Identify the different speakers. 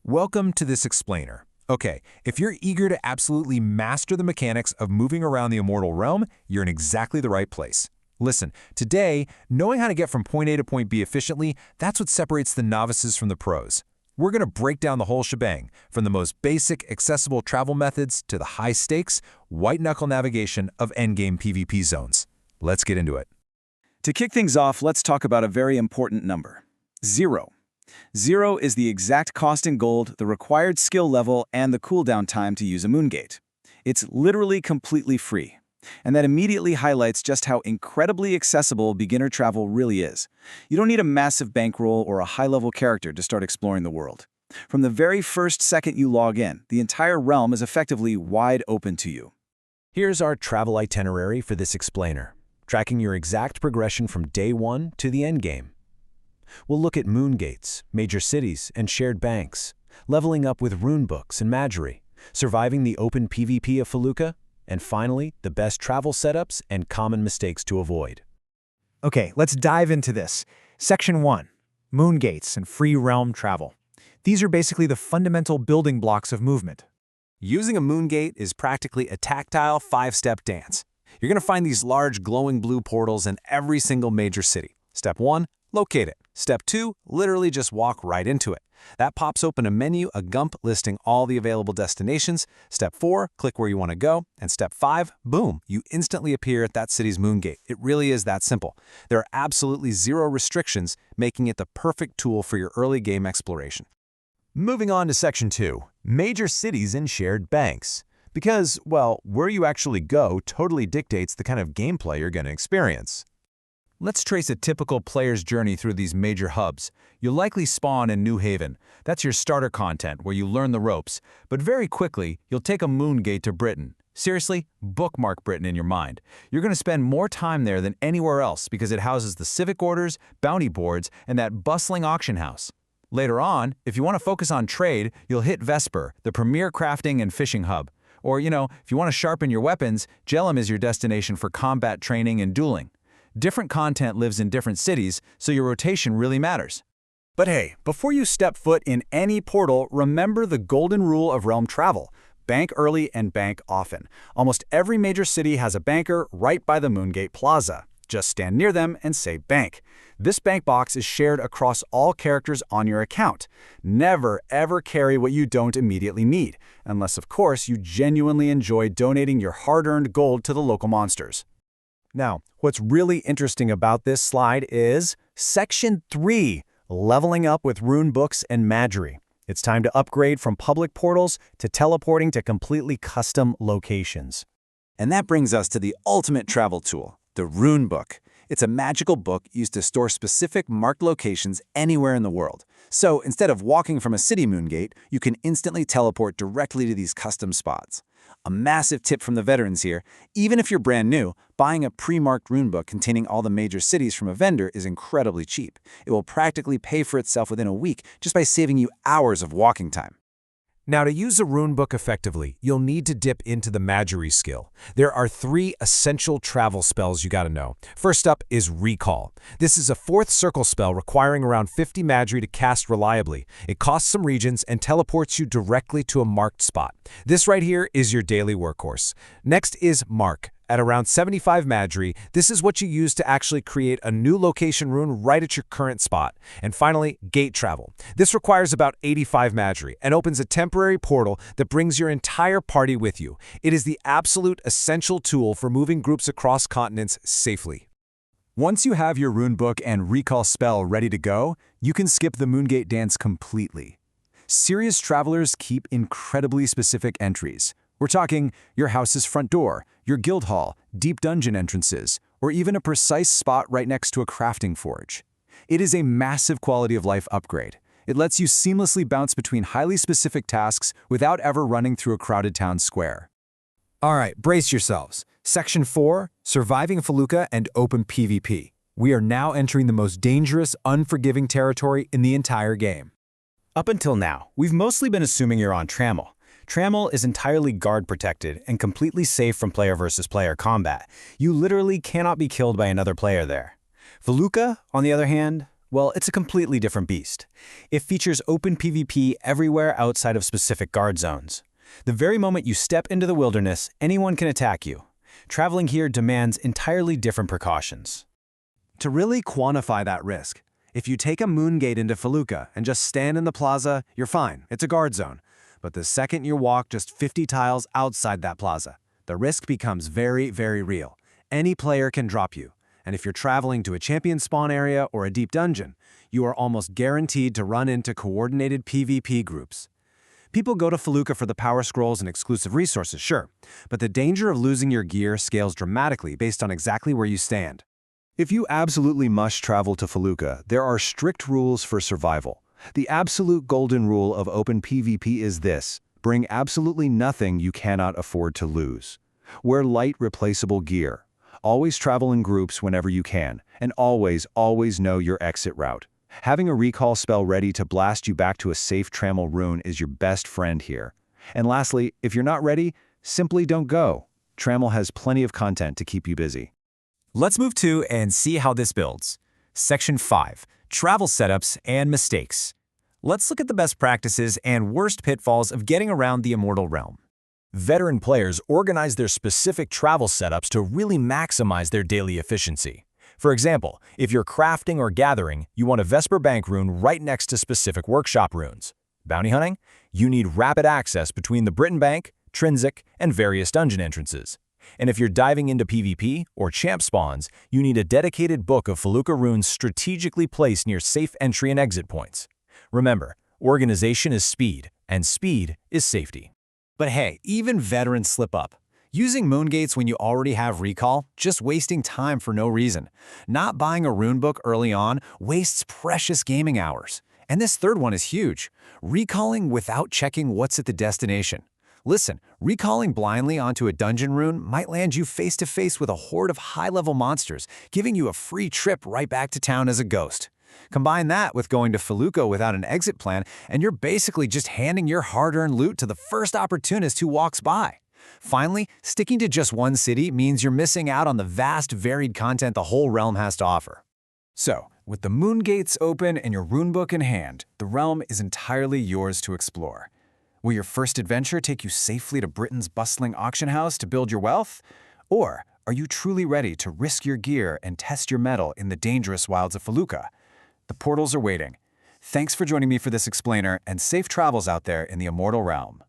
Speaker 1: Welcome to this explainer. Okay, if you're eager to absolutely master the mechanics of moving around the Immortal Realm, you're in exactly the right place. Listen, today, knowing how to get from point A to point B efficiently, that's what separates the novices from the pros. We're going to break down the whole shebang, from the most basic, accessible travel methods to the high-stakes, white-knuckle navigation of endgame PvP zones. Let's get into it.
Speaker 2: To kick things off, let's talk about a very important number: 0. 0 is the exact cost in gold, the required skill level, and the cooldown time to use a Moongate. It's literally completely free. And that immediately highlights just how incredibly accessible beginner travel really is. You don't need a massive bankroll or a high-level character to start exploring the world. From the very first second you log in, the entire realm is effectively wide open to you.
Speaker 3: Here's our travel itinerary for this explainer, tracking your exact progression from day 1 to the endgame. We'll look at Moongates, major cities, and shared banks, leveling up with Runebooks and Magiry, surviving the open PvP of Felucca, and finally, the best travel setups and common mistakes to avoid.
Speaker 4: Okay, let's dive into this. Section 1. Moongates and free realm travel. These are basically the fundamental building blocks of movement.
Speaker 1: Using a Moongate is practically a tactile 5-step dance. You're going to find these large glowing blue portals in every single major city. Step 1, locate it. Step 2, literally just walk right into it. That pops open a menu, a GUMP listing all the available destinations. Step 4, click where you want to go. And Step 5, boom, you instantly appear at that city's Moongate. It really is that simple. There are absolutely zero restrictions, making it the perfect tool for your early game exploration.
Speaker 3: Moving on to Section 2, major cities and shared banks. Because, well, where you actually go totally dictates the kind of gameplay you're going to experience.
Speaker 1: Let's trace a typical player's journey through these major hubs. You'll likely spawn in New Haven. That's your starter content where you learn the ropes. But very quickly, you'll take a Moongate to Britain. Seriously, bookmark Britain in your mind. You're going to spend more time there than anywhere else because it houses the civic orders, bounty boards, and that bustling auction house. Later on, if you want to focus on trade, you'll hit Vesper, the premier crafting and fishing hub. Or, if you want to sharpen your weapons, Jellum is your destination for combat training and dueling. Different content lives in different cities, so your rotation really matters.
Speaker 2: But hey, before you step foot in any portal, remember the golden rule of realm travel. Bank early and bank often. Almost every major city has a banker right by the Moongate Plaza. Just stand near them and say bank. This bank box is shared across all characters on your account. Never, ever carry what you don't immediately need, unless, of course, you genuinely enjoy donating your hard-earned gold to the local monsters.
Speaker 3: Now, what's really interesting about this slide is Section 3, leveling up with Runebooks and Magiry. It's time to upgrade from public portals to teleporting to completely custom locations.
Speaker 2: And that brings us to the ultimate travel tool, the Runebook. It's a magical book used to store specific marked locations anywhere in the world. So instead of walking from a city Moongate, you can instantly teleport directly to these custom spots. A massive tip from the veterans here: even if you're brand new, buying a pre-marked runebook containing all the major cities from a vendor is incredibly cheap. It will practically pay for itself within a week just by saving you hours of walking time.
Speaker 1: Now, to use a runebook effectively, you'll need to dip into the Magiry skill. There are 3 essential travel spells you gotta know. First up is Recall. This is a 4th circle spell requiring around 50 Magiry to cast reliably. It costs some regions and teleports you directly to a marked spot. This right here is your daily workhorse. Next is Mark. At around 75 Magiry, this is what you use to actually create a new location rune right at your current spot. And finally, Gate Travel. This requires about 85 Magiry and opens a temporary portal that brings your entire party with you. It is the absolute essential tool for moving groups across continents safely.
Speaker 2: Once you have your runebook and recall spell ready to go, you can skip the Moongate dance completely. Serious travelers keep incredibly specific entries. We're talking your house's front door, your guild hall, deep dungeon entrances, or even a precise spot right next to a crafting forge. It is a massive quality of life upgrade. It lets you seamlessly bounce between highly specific tasks without ever running through a crowded town square.
Speaker 4: All right, brace yourselves. Section 4, Surviving Felucca and Open PvP. We are now entering the most dangerous, unforgiving territory in the entire game.
Speaker 2: Up until now, we've mostly been assuming you're on Trammel. Trammel is entirely guard-protected and completely safe from player versus player combat. You literally cannot be killed by another player there. Felucca, on the other hand,
Speaker 3: Well, it's a completely different beast. It features open PvP everywhere outside of specific guard zones. The very moment you step into the wilderness, anyone can attack you. Traveling here demands entirely different precautions.
Speaker 2: To really quantify that risk, if you take a Moongate into Felucca and just stand in the plaza, you're fine. It's a guard zone. But the second you walk just 50 tiles outside that plaza, the risk becomes very, very real. Any player can drop you. And if you're traveling to a champion spawn area or a deep dungeon, you are almost guaranteed to run into coordinated PvP groups. People go to Felucca for the power scrolls and exclusive resources, sure, but the danger of losing your gear scales dramatically based on exactly where you stand.
Speaker 3: If you absolutely must travel to Felucca, there are strict rules for survival. The absolute golden rule of open PvP is this: bring absolutely nothing you cannot afford to lose. Wear light, replaceable gear. Always travel in groups whenever you can, and always know your exit route. Having a recall spell ready to blast you back to a safe Trammel rune is your best friend here. And lastly, if you're not ready, simply don't go. Trammel has plenty of content to keep you busy.
Speaker 4: Let's move to and see how this builds. Section 5, Travel Setups and Mistakes. Let's look at the best practices and worst pitfalls of getting around the Immortal Realm.
Speaker 1: Veteran players organize their specific travel setups to really maximize their daily efficiency. For example, if you're crafting or gathering, you want a Vesper Bank rune right next to specific workshop runes. Bounty hunting? You need rapid access between the Britain Bank, Trinsic, and various dungeon entrances. And if you're diving into PvP or champ spawns, you need a dedicated book of Felucca runes strategically placed near safe entry and exit points. Remember, organization is speed, and speed is safety.
Speaker 4: But hey, even veterans slip up. Using Moongates when you already have recall, just wasting time for no reason. Not buying a runebook early on wastes precious gaming hours. And this third one is huge: recalling without checking what's at the destination. Listen, recalling blindly onto a dungeon rune might land you face to face with a horde of high-level monsters, giving you a free trip right back to town as a ghost. Combine that with going to Felucca without an exit plan, and you're basically just handing your hard-earned loot to the first opportunist who walks by. Finally, sticking to just one city means you're missing out on the vast, varied content the whole realm has to offer.
Speaker 2: So, with the Moongates open and your runebook in hand, the realm is entirely yours to explore. Will your first adventure take you safely to Britain's bustling auction house to build your wealth? Or are you truly ready to risk your gear and test your mettle in the dangerous wilds of Felucca? The portals are waiting. Thanks for joining me for this explainer, and safe travels out there in the Immortal Realm.